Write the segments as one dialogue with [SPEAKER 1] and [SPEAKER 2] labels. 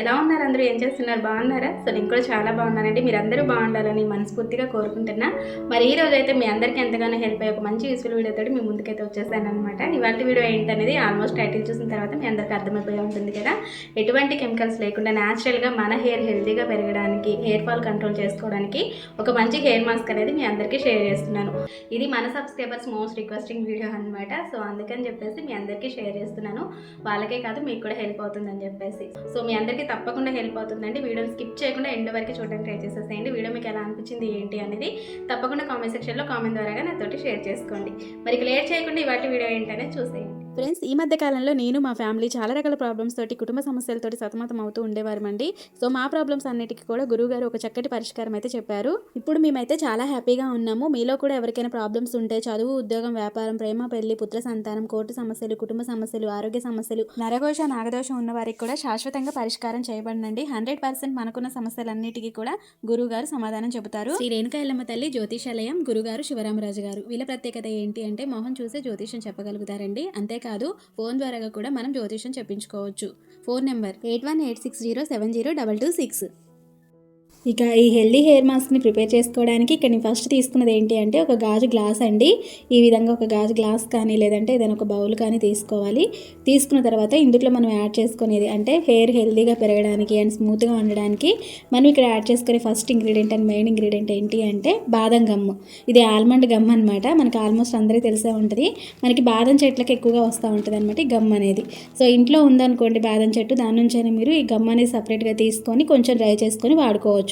[SPEAKER 1] ఎలా ఉన్నారు అందరూ? ఏం చేస్తున్నారు? బాగున్నారా? సో నేను కూడా చాలా బాగున్నానండి. మీరందరూ బాగుండాలని మనస్ఫూర్తిగా కోరుకుంటున్నా. మరి ఈ రోజైతే మీ అందరికీ ఎంతగానో హెల్ప్ అయ్యే ఒక మంచి యూస్ఫుల్ వీడియోతోటి మీ ముందుకైతే వచ్చేసాననమాట. ఇవాళ వీడియో ఏంటనేది ఆల్మోస్ట్ టైటిల్ చూసిన తర్వాత మీ అందరికీ అర్థమైపోయి ఉంటుంది కదా. ఎటువంటి కెమికల్స్ లేకుండా న్యాచురల్గా మన హెయిర్ హెల్తీగా పెరగడానికి, హెయిర్ ఫాల్ కంట్రోల్ చేసుకోవడానికి ఒక మంచి హెయిర్ మాస్క్ అనేది మీ అందరికీ షేర్ చేస్తున్నాను. ఇది మన సబ్స్క్రైబర్స్ మోస్ట్ రిక్వెస్టింగ్ వీడియో అనమాట. సో అందుకని చెప్పేసి మీ అందరికీ షేర్ చేస్తున్నాను. వాళ్ళకే కాదు మీకు కూడా హెల్ప్ అవుతుందని చెప్పేసి. సో మీ అందరికీ తప్పకుండా హెల్ప్ అవుతుందండి. వీడియోని స్కిప్ చేయకుండా ఎండ్ వరకు చూడడానికి ట్రై చేసేసేయండి. వీడియో మీకు ఎలా అనిపించింది ఏంటి అనేది తప్పకుండా కామెంట్ సెక్షన్లో కామెంట్ ద్వారా నాతోటి షేర్ చేసుకోండి. మరి లేట్ చేయకుండా ఇవాటి వీడియో ఏంటనేది చూసేయండి.
[SPEAKER 2] ఫ్రెండ్స్, ఈ మధ్య కాలంలో నేను మా ఫ్యామిలీ చాలా రకాల ప్రాబ్లమ్స్ తోటి, కుటుంబ సమస్యలతోటి సతమతం అవుతూ ఉండేవారమండి. సో మా ప్రాబ్లమ్స్ అన్నిటికీ కూడా గురువుగారు ఒక చక్కటి పరిష్కారం అయితే చెప్పారు. ఇప్పుడు మేమైతే చాలా హ్యాపీగా ఉన్నాము. మీలో కూడా ఎవరికైనా ప్రాబ్లమ్స్ ఉంటే, చదువు, ఉద్యోగం, వ్యాపారం, ప్రేమ, పెళ్లి, పుత్ర సంతానం, కోర్టు సమస్యలు, కుటుంబ సమస్యలు, ఆరోగ్య సమస్యలు, నరఘోష, నాగదోషం ఉన్న వారికి కూడా శాశ్వతంగా పరిష్కారం చేయబడినండి. 100% మనకున్న సమస్యలన్నిటికీ కూడా గురువుగారు సమాధానం చెబుతారు. శ్రీ రేణుకా ఎల్లమ్మ తల్లి జ్యోతిషాలయం గురుగారు శివరామరాజు గారు. వీళ్ళ ప్రత్యేకత ఏంటి అంటే మొహం చూసే జ్యోతిషం చెప్పగలుగుతారండి. అంతేకాదు ఫోన్ ద్వారా కూడా మనం జ్యోతిషం చెప్పించుకోవచ్చు. Phone number 8186070226. ఇక ఈ హెల్దీ హెయిర్ మాస్క్ని ప్రిపేర్ చేసుకోవడానికి ఇక్కడ నేను ఫస్ట్ తీసుకున్నది ఏంటి అంటే ఒక గాజు గ్లాస్ అండి. ఈ విధంగా ఒక గాజు గ్లాస్ కానీ లేదంటే ఏదైనా ఒక బౌల్ కానీ తీసుకోవాలి. తీసుకున్న తర్వాత ఇందులో మనం యాడ్ చేసుకునేది అంటే హెయిర్ హెల్దీగా పెరగడానికి అండ్ స్మూత్గా ఉండడానికి మనం ఇక్కడ యాడ్ చేసుకునే first ingredient and main ingredient ఏంటి అంటే బాదం గమ్ము. ఇది ఆల్మండ్ గమ్ అనమాట. మనకి ఆల్మోస్ట్ అందరికీ తెలిసే ఉంటుంది. మనకి బాదం చెట్లకి ఎక్కువగా వస్తూ ఉంటుంది అనమాట ఈ గమ్ అనేది. సో ఇంట్లో ఉందనుకోండి బాదం చెట్టు, దాని నుంచైనా మీరు ఈ గమ్ అనేది సపరేట్గా తీసుకొని కొంచెం డ్రై చేసుకొని వాడుకోవచ్చు.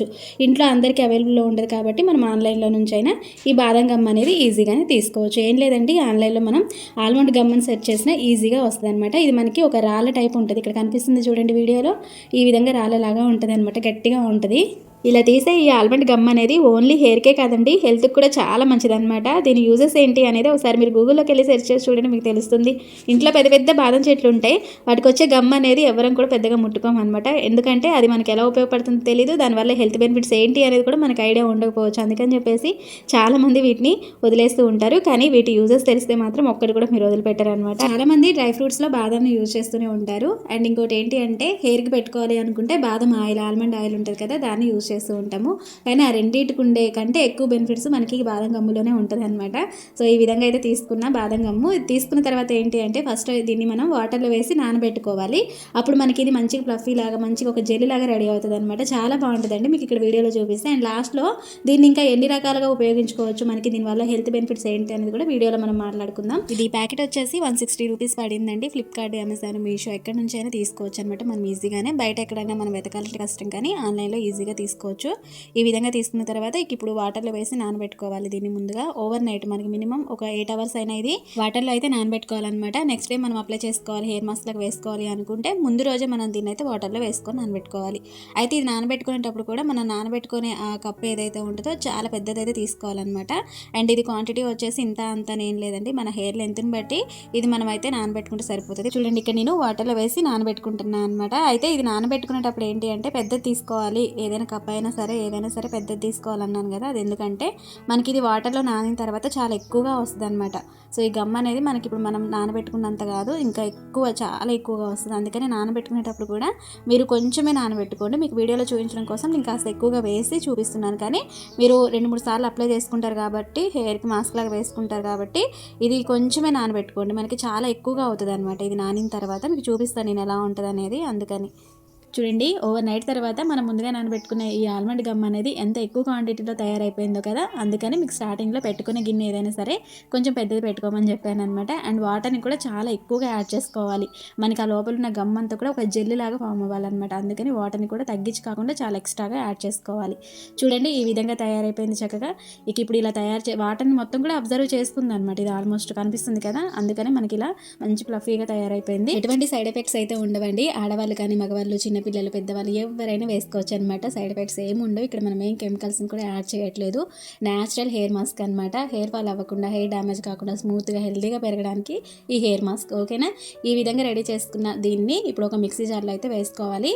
[SPEAKER 2] ఇంట్లో అందరికీ అవైలబుల్లో ఉండదు కాబట్టి మనం ఆన్లైన్లో నుంచి అయినా ఈ బాదం గమ్ అనేది ఈజీగానే తీసుకోవచ్చు. ఏం లేదండి, ఆన్లైన్లో మనం ఆల్మండ్ గమ్ అని సెర్చ్ చేసినా ఈజీగా వస్తుంది అనమాట. ఇది మనకి ఒక రాళ్ళ టైప్ ఉంటుంది. ఇక్కడ కనిపిస్తుంది చూడండి వీడియోలో, ఈ విధంగా రాళ్ళలాగా ఉంటుంది అనమాట, గట్టిగా ఉంటుంది. ఇలా తీసే ఈ ఆల్మండ్ గమ్ అనేది ఓన్లీ హెయిర్కే కాదండి, హెల్త్కి కూడా చాలా మంచిదన్నమాట. దీని యూజెస్ ఏంటి అనేది ఒకసారి మీరు గూగుల్లోకి వెళ్ళి సెర్చ్ చేసి చూడండి, మీకు తెలుస్తుంది. ఇంట్లో పెద్ద పెద్ద బాదం చెట్లు ఉంటాయి, వాటికి వచ్చే గమ్ అనేది ఎవరం కూడా పెద్దగా ముట్టుకోమన్నమాట. ఎందుకంటే అది మనకి ఎలా ఉపయోగపడుతుందో తెలియదు, దానివల్ల హెల్త్ బెనిఫిట్స్ ఏంటి అనేది కూడా మనకు ఐడియా ఉండకపోవచ్చు. అందుకని చెప్పేసి చాలామంది వీటిని వదిలేస్తూ ఉంటారు. కానీ వీటి యూజెస్ తెలిస్తే మాత్రం ఒక్కటి కూడా మీరు వదిలిపెట్టారు అనమాట. చాలామంది డ్రై ఫ్రూట్స్లో బాదంని యూజ్ చేస్తూనే ఉంటారు. అండ్ ఇంకోటి ఏంటి అంటే హెయిర్కి పెట్టుకోవాలి అనుకుంటే బాదం ఆయిల్, ఆల్మండ్ ఆయిల్ ఉంటుంది కదా, దాన్ని యూజ్ చేస్తూ ఉంటాము. కానీ ఆ రెండింటికి ఉండే కంటే ఎక్కువ బెనిఫిట్స్ మనకి బాదం గమ్ములోనే ఉంటుంది అనమాట. సో ఈ విధంగా అయితే తీసుకున్న బాదం గమ్ము తీసుకున్న తర్వాత ఏంటి అంటే ఫస్ట్ దీన్ని మనం వాటర్లో వేసి నానబెట్టుకోవాలి. అప్పుడు మనకి ఇది మంచిగా ఫ్లఫీ లాగా మంచిగా ఒక జెల్ లాగా రెడీ అవుతుంది అనమాట. చాలా బాగుంటుందండి, మీకు ఇక్కడ వీడియోలో చూపిస్తే. అండ్ లాస్ట్లో దీన్ని ఇంకా ఎన్ని రకాలుగా ఉపయోగించుకోవచ్చు, మనకి దీనివల్ల హెల్త్ బెనిఫిట్స్ ఏంటి అనేది కూడా వీడియోలో మనం మాట్లాడుకుందాం. ఇది ప్యాకెట్ వచ్చేసి 160 రూపీస్ పడిందండి. ఫ్లిప్కార్ట్, అమెజాన్, మీషో ఎక్కడి నుంచి అయినా తీసుకోవచ్చు అనమాట. మనం ఈజీగానే బయట ఎక్కడైనా మనం వెతకాలంటే కష్టం, కానీ ఆన్లైన్లో ఈజీగా తీసుకోవచ్చు. ఈ విధంగా తీసుకున్న తర్వాత ఇప్పుడు వాటర్లో వేసి నానబెట్టుకోవాలి. దీన్ని ముందుగా ఓవర్ నైట్ మనకి మినిమం ఒక 8 అవర్స్ అయినా ఇది వాటర్లో అయితే నానబెట్టుకోవాలన్నమాట. నెక్స్ట్ డే మనం అప్లై చేసుకోవాలి, హెయిర్ మాస్క్ లాగా వేసుకోవాలి అనుకుంటే ముందు రోజే మనం దీన్ని అయితే వాటర్లో వేసుకొని నానబెట్టుకోవాలి. అయితే ఇది నానబెట్టుకునేటప్పుడు కూడా మనం నానబెట్టుకునే ఆ కప్ ఏదైతే ఉంటుందో చాలా పెద్దదైతే తీసుకోవాలన్నమాట. అండ్ ఇది క్వాంటిటీ వచ్చేసి ఇంత అంతనేం లేదండి, మన హెయిర్ లెంత్ని బట్టి ఇది మనం అయితే నానబెట్టుకుంటే సరిపోతుంది. చూడండి, ఇక్కడ నేను వాటర్లో వేసి నానబెట్టుకుంటున్నాను అనమాట. అయితే ఇది నానబెట్టుకునేటప్పుడు ఏంటి అంటే పెద్దది తీసుకోవాలి. ఏదైనా కప్ అయినా సరే ఏదైనా సరే పెద్దది తీసుకోవాలన్నాను కదా, అది ఎందుకంటే మనకి ఇది వాటర్లో నానిన తర్వాత చాలా ఎక్కువగా వస్తుంది అనమాట. సో ఈ గమ్ అనేది మనకి ఇప్పుడు మనం నానబెట్టుకున్నంత కాదు, ఇంకా ఎక్కువ, చాలా ఎక్కువగా వస్తుంది. అందుకని నానబెట్టుకునేటప్పుడు కూడా మీరు కొంచెమే నానబెట్టుకోండి. మీకు వీడియోలో చూపించడం కోసం నేను కాస్త ఎక్కువగా వేసి చూపిస్తున్నాను. కానీ మీరు 2-3 సార్లు అప్లై చేసుకుంటారు కాబట్టి, హెయిర్కి మాస్క్ లాగా వేసుకుంటారు కాబట్టి ఇది కొంచెమే నానబెట్టుకోండి. మనకి చాలా ఎక్కువగా అవుతుంది అనమాట. ఇది నానిన తర్వాత మీకు చూపిస్తాను నేను ఎలా ఉంటుంది అనేది. అందుకని చూడండి, ఓవర్ నైట్ తర్వాత మనం ముందుగా నానబెట్టుకునే ఈ ఆల్మండ్ గమ్ అనేది ఎంత ఎక్కువ క్వాంటిటీలో తయారైపోయిందో కదా. అందుకని మీకు స్టార్టింగ్లో పెట్టుకునే గిన్నె ఏదైనా సరే కొంచెం పెద్దది పెట్టుకోమని చెప్పాను అనమాట. అండ్ వాటర్ని కూడా చాలా ఎక్కువగా యాడ్ చేసుకోవాలి. మనకి ఆ లోపల ఉన్న గమ్ అంతా కూడా ఒక జెల్ లాగా ఫామ్ అవ్వాలన్నమాట. అందుకని వాటర్ని కూడా తగ్గించి కాకుండా చాలా ఎక్స్ట్రాగా యాడ్ చేసుకోవాలి. చూడండి, ఈ విధంగా తయారైపోయింది చక్కగా. ఇప్పుడు ఇలా వాటర్ని మొత్తం కూడా అబ్జర్వ్ చేసుకుంది అనమాట. ఇది ఆల్మోస్ట్ కనిపిస్తుంది కదా, అందుకని మనకి ఇలా మంచి ఫ్లఫీగా తయారైపోయింది. ఎటువంటి సైడ్ ఎఫెక్ట్స్ అయితే ఉండవండి. ఆడవాళ్ళు కానీ మగవాళ్ళు, చిన్నపిల్లలు, పెద్దవాళ్ళు ఎవరైనా వేసుకోవచ్చు అనమాట. సైడ్ ఎఫెక్ట్స్ ఏమి ఉండవు. ఇక్కడ మనం ఏం కెమికల్స్ని కూడా యాడ్ చేయట్లేదు. న్యాచురల్ హెయిర్ మాస్క్ అనమాట. హెయిర్ ఫాల్ అవ్వకుండా, హెయిర్ డ్యామేజ్ కాకుండా స్మూత్గా హెల్తీగా పెరగడానికి ఈ హెయిర్ మాస్క్. ఓకేనా, ఈ విధంగా రెడీ చేసుకున్న దీన్ని ఇప్పుడు ఒక మిక్సీ జార్లో అయితే వేసుకోవాలి.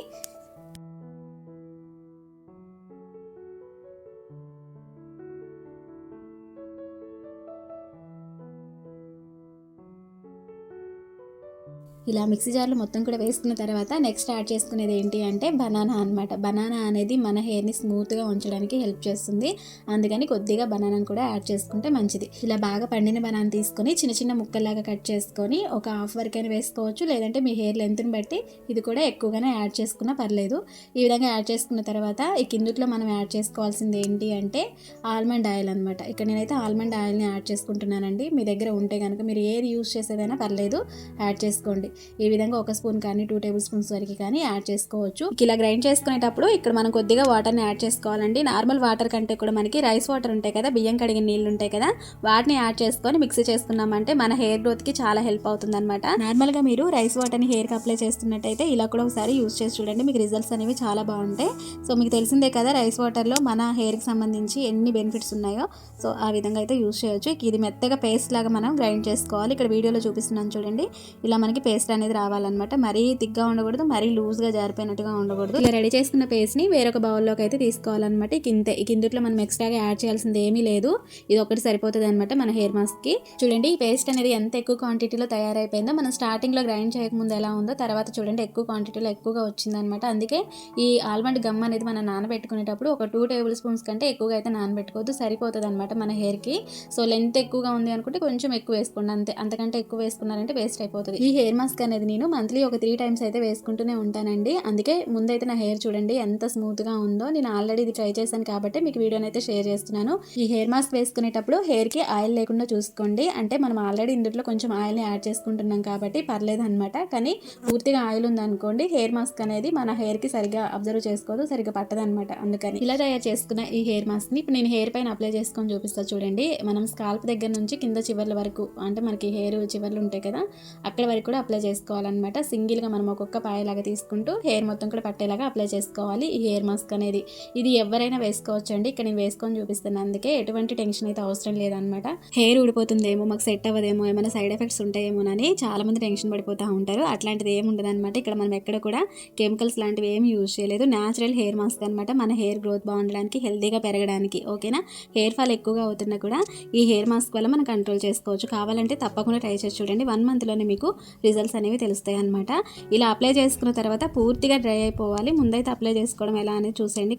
[SPEAKER 2] ఇలా మిక్సీ జార్లో మొత్తం కూడా వేసుకున్న తర్వాత నెక్స్ట్ యాడ్ చేసుకునేది ఏంటి అంటే బనానా అనమాట. బనానా అనేది మన హెయిర్ని స్మూత్గా ఉంచడానికి హెల్ప్ చేస్తుంది. అందుకని కొద్దిగా బనానాను కూడా యాడ్ చేసుకుంటే మంచిది. ఇలా బాగా పండిన బనానా తీసుకొని చిన్న చిన్న ముక్కల్లాగా కట్ చేసుకొని ఒక హాఫ్ వరకు అయినా వేసుకోవచ్చు, లేదంటే మీ హెయిర్ లెంత్ని బట్టి ఇది కూడా ఎక్కువగానే యాడ్ చేసుకున్నా పర్లేదు. ఈ విధంగా యాడ్ చేసుకున్న తర్వాత ఈ కిందుట్లో మనం యాడ్ చేసుకోవాల్సింది ఏంటి అంటే ఆల్మండ్ ఆయిల్ అనమాట. ఇక్కడ నేనైతే ఆల్మండ్ ఆయిల్ని యాడ్ చేసుకుంటున్నానండి. మీ దగ్గర ఉంటే కనుక మీరు ఏది యూజ్ చేసేదైనా పర్లేదు, యాడ్ చేసుకోండి. ఈ విధంగా 1 స్పూన్ కానీ 2 టేబుల్ స్పూన్స్ వరకు కానీ యాడ్ చేసుకోవచ్చు. ఇలా గ్రైండ్ చేసుకునేటప్పుడు ఇక్కడ మనం కొద్దిగా వాటర్ని యాడ్ చేసుకోవాలండి. నార్మల్ వాటర్ కంటే కూడా మనకి రైస్ వాటర్ ఉంటాయి కదా, బియ్యం కడిగిన నీళ్ళు ఉంటాయి కదా, వాటిని యాడ్ చేసుకొని మిక్సీ చేసుకున్నామంటే మన హెయిర్ గ్రోత్కి చాలా హెల్ప్ అవుతుంది అనమాట. నార్మల్గా మీరు రైస్ వాటర్ని హెయిర్కి అప్లై చేస్తున్నట్టయితే ఇలా కూడా ఒకసారి యూజ్ చేసి చూడండి, మీకు రిజల్ట్స్ అనేవి చాలా బాగుంటాయి. సో మీకు తెలిసిందే కదా రైస్ వాటర్లో మన హెయిర్కి సంబంధించి ఎన్ని బెనిఫిట్స్ ఉన్నాయో. సో ఆ విధంగా అయితే యూజ్ చేయొచ్చు. ఇది మెత్తగా పేస్ట్ లాగా మనం గ్రైండ్ చేసుకోవాలి. ఇక్కడ వీడియోలో చూపిస్తున్నాను చూడండి, ఇలా మనకి పేస్ట్ అనేది రావాలన్నమాట. మరీ థిక్గా ఉండకూడదు, మరీ లూజ్గా జారిపోయినట్టుగా ఉండకూడదు. ఇలా రెడీ చేసుకున్న పేస్ట్ని వేరొక బౌల్లోకి అయితే తీసుకోవాలన్నమాట. ఈ కిందుట్లో మనం ఎక్స్ట్రాగా యాడ్ చేయాల్సింది ఏమీ లేదు, ఇది ఒకటి సరిపోతుంది అనమాట మన హెయిర్ మాస్క్కి. చూడండి ఈ పేస్ట్ అనేది ఎంత ఎక్కువ క్వాంటిటీలో తయారైపోయిందో. మనం స్టార్టింగ్లో గ్రైండ్ చేయకముందు ఎలా ఉందో తర్వాత చూడండి ఎక్కువ క్వాంటిటీలో ఎక్కువగా వచ్చిందనమాట. అందుకే ఈ ఆల్మండ్ గమ్ అనేది మనం నానబెట్టుకునేటప్పుడు ఒక 2 టేబుల్ స్పూన్స్ కంటే ఎక్కువగా అయితే నానబెట్టుకోవద్దు, సరిపోతుంది అనమాట మన హెయిర్కి. సో లెంత్ ఎక్కువగా ఉంది అనుకుంటే కొంచెం ఎక్కువ వేసుకోండి, అంతకంటే ఎక్కువ వేసుకున్నారంటే వేస్ట్ అయిపోతుంది. ఈ హెయిర్ మాస్క్ అనేది నేను మంత్లీ ఒక 3 టైమ్స్ అయితే వేసుకుంటూనే ఉంటానండి. అందుకే ముందైతే నా హెయిర్ చూడండి ఎంత స్మూత్గా ఉందో. నేను ఆల్రెడీ ఇది ట్రై చేశాను కాబట్టి మీకు వీడియోని అయితే షేర్ చేస్తున్నాను. ఈ హెయిర్ మాస్క్ వేసుకునేటప్పుడు హెయిర్కి ఆయిల్ లేకుండా చూసుకోండి. అంటే మనం ఆల్రెడీ ఇందులో కొంచెం ఆయిల్ని యాడ్ చేసుకుంటున్నాం కాబట్టి పర్లేదు అనమాట. కానీ పూర్తిగా ఆయిల్ ఉందనుకోండి హెయిర్ మాస్క్ అనేది మన హెయిర్కి సరిగ్గా అబ్జర్వ్ చేసుకోదు, సరిగ్గా పట్టదు అనమాట. అందుకని ఇలా తయారు చేసుకున్న ఈ హెయిర్ మాస్క్ని ఇప్పుడు నేను హెయిర్ పైన అప్లై చేసుకొని చూపిస్తాను చూడండి. మనం స్కాల్ప్ దగ్గర నుంచి కింద చివర్ల వరకు, అంటే మనకి హెయిర్ చివర్లు ఉంటాయి కదా, అక్కడ వరకు కూడా అప్లై చేసుకోవాలన్నమాట. సింగిల్గా మనం ఒక్కొక్క పాయలాగా తీసుకుంటూ హెయిర్ మొత్తం కూడా పట్టేలాగా అప్లై చేసుకోవాలి ఈ హెయిర్ మాస్క్ అనేది. ఇది ఎవరైనా వేసుకోవచ్చు అండి. ఇక్కడ నేను వేసుకొని చూపిస్తున్నాను, అందుకే ఎటువంటి టెన్షన్ అయితే అవసరం లేదనమాట. హెయిర్ ఊడిపోతుందేమో, మాకు సెట్ అవ్వదేమో, ఏమైనా సైడ్ ఎఫెక్ట్స్ ఉంటాయేమోనని చాలా మంది టెన్షన్ పడిపోతూ ఉంటారు. అట్లాంటిది ఏమి ఉండదు అనమాట. ఇక్కడ మనం ఎక్కడ కూడా కెమికల్స్ లాంటివి ఏమి యూజ్ చేయలేదు. న్యాచురల్ హెయిర్ మాస్క్ అనమాట, మన హెయిర్ గ్రోత్ బాగుండడానికి, హెల్తీగా పెరగడానికి. ఓకేనా, హెయిర్ ఫాల్ ఎక్కువగా అవుతున్నా కూడా ఈ హెయిర్ మాస్క్ వల్ల మనం కంట్రోల్ చేసుకోవచ్చు. కావాలంటే తప్పకుండా ట్రై చేసి చూడండి, 1 మంత్లోనే మీకు రిజల్ట్స్ అనేవి తెలుస్తాయి అనమాట. ఇలా అప్లై చేసుకున్న తర్వాత పూర్తిగా డ్రై అయిపోవాలి. ముందైతే అప్లై చేసుకోవడం ఎలా అనేది చూసేయండి.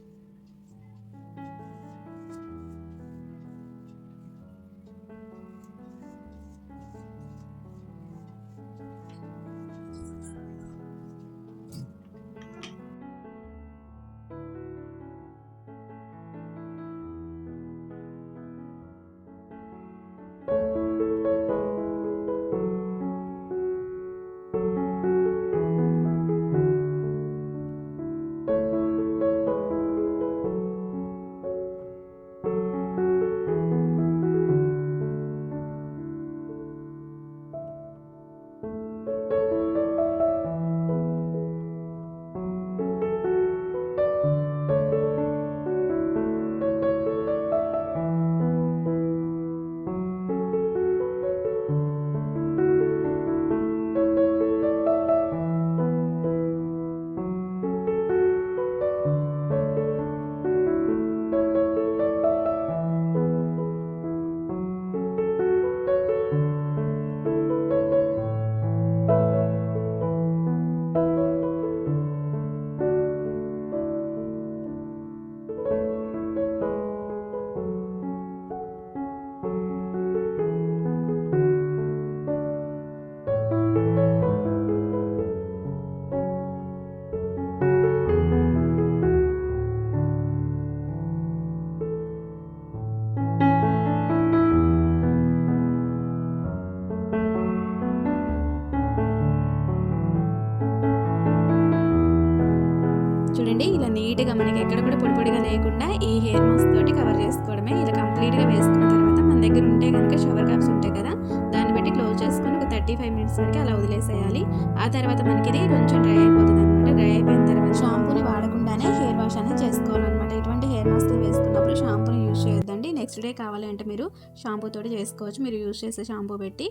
[SPEAKER 2] చూడండి ఇలా నీట్గా మనకి ఎక్కడ కూడా పొడి పొడిగా లేకుండా ఈ హెయిర్ మాస్క్ తోటి కవర్ చేసుకోవడమే. ఇలా కంప్లీట్గా వేసుకున్న తర్వాత మన దగ్గర ఉంటే కనుక షవర్ క్యాప్స్ ఉంటాయి కదా, దాన్ని బట్టి క్లోజ్ చేసుకొని ఒక 35 మినిట్స్ వరకు అలా వదిలేసేయాలి. ఆ తర్వాత మనకి ఇది కొంచెం డ్రై అయిపోతుంది అనమాట. డ్రై అయిపోయిన తర్వాత షాంపూని వాడకుండానే హెయిర్ వాష్ అనేది చేసుకోవాలన్నమాట. ఇటువంటి హెయిర్ మాస్క్ వేసుకున్నప్పుడు షాంపూని యూజ్ చేయొద్దండి. నెక్స్ట్ డే కావాలి అంటే మీరు షాంపూ తోటి చేసుకోవచ్చు, మీరు యూజ్ చేసే షాంపూ పెట్టి.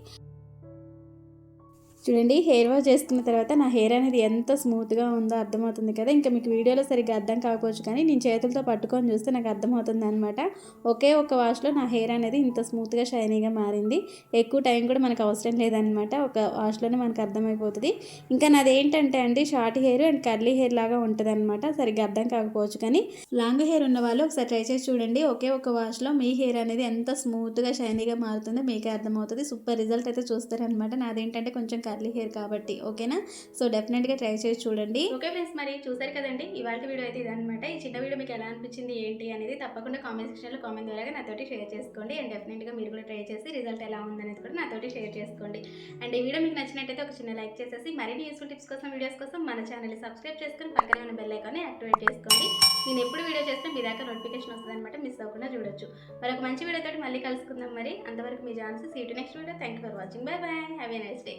[SPEAKER 2] చూడండి, హెయిర్ వాష్ చేసుకున్న తర్వాత నా హెయిర్ అనేది ఎంత స్మూత్గా ఉందో అర్థమవుతుంది కదా. ఇంకా మీకు వీడియోలో సరిగ్గా అర్థం కాకపోవచ్చు, కానీ నేను చేతులతో పట్టుకొని చూస్తే నాకు అర్థమవుతుంది అనమాట. ఒకే ఒక వాష్లో నా హెయిర్ అనేది ఇంత స్మూత్గా షైనీగా మారింది. ఎక్కువ టైం కూడా మనకు అవసరం లేదనమాట, ఒక వాష్లోనే మనకు అర్థమైపోతుంది. ఇంకా నాది ఏంటంటే అండి, short hair and curly hair లాగా ఉంటుంది అనమాట. సరిగ్గా అర్థం కాకపోవచ్చు, కానీ లాంగ్ హెయిర్ ఉన్న వాళ్ళు ఒకసారి ట్రై చేసి చూడండి. ఒకే ఒక వాష్లో మీ హెయిర్ అనేది ఎంత స్మూత్గా షైనీగా మారుతుందో మీకే అర్థమవుతుంది. సూపర్ రిజల్ట్ అయితే చూస్తారనమాట. నాదేంటంటే కొంచెం కర్లీ హెయిర్ కాబట్టి, ఓకేనా. సో డెఫినెట్గా ట్రై చేసి చూడండి.
[SPEAKER 1] ఓకే ఫ్రెండ్స్, మరి చూసారు కదండి ఇవాళ వీడియో అయితే ఇదనమాట. ఈ చిన్న వీడియో మీకు ఎలా అనిపించింది ఏంటి అనేది తప్పకుండా కామెంట్ సెక్షన్లో కామెంట్ ద్వారా నాతోటి షేర్ చేసుకోండి. అండ్ డెఫినెట్గా మీరు కూడా ట్రై చేసి రిజల్ట్ ఎలా ఉందనేది కూడా నాతోటి షేర్ చేసుకోండి. అండ్ ఈ వీడియో మీకు నచ్చినట్టయితే ఒక చిన్న లైక్ చేసేసి మరిన్ని యూస్ఫుల్ టిప్స్ కోసం, వీడియోస్ కోసం మన ఛానల్ని సబ్స్క్రైబ్ చేసుకొని పక్కనే ఉన్న బెల్ ఐకాన్ని యాక్టివేట్ చేసుకోండి. నేను ఎప్పుడు వీడియో చేసినా మీ దాకా నోటిఫికేషన్ వస్తుంది అనమాట, మిస్ అవ్వకుండా చూడొచ్చు. మరొక మంచి వీడియోతో మళ్ళీ కలుసుకుందాం. మరి అంతవరకు మీ chance. See you next video. Thank you for watching. Bye bye. Have a nice day.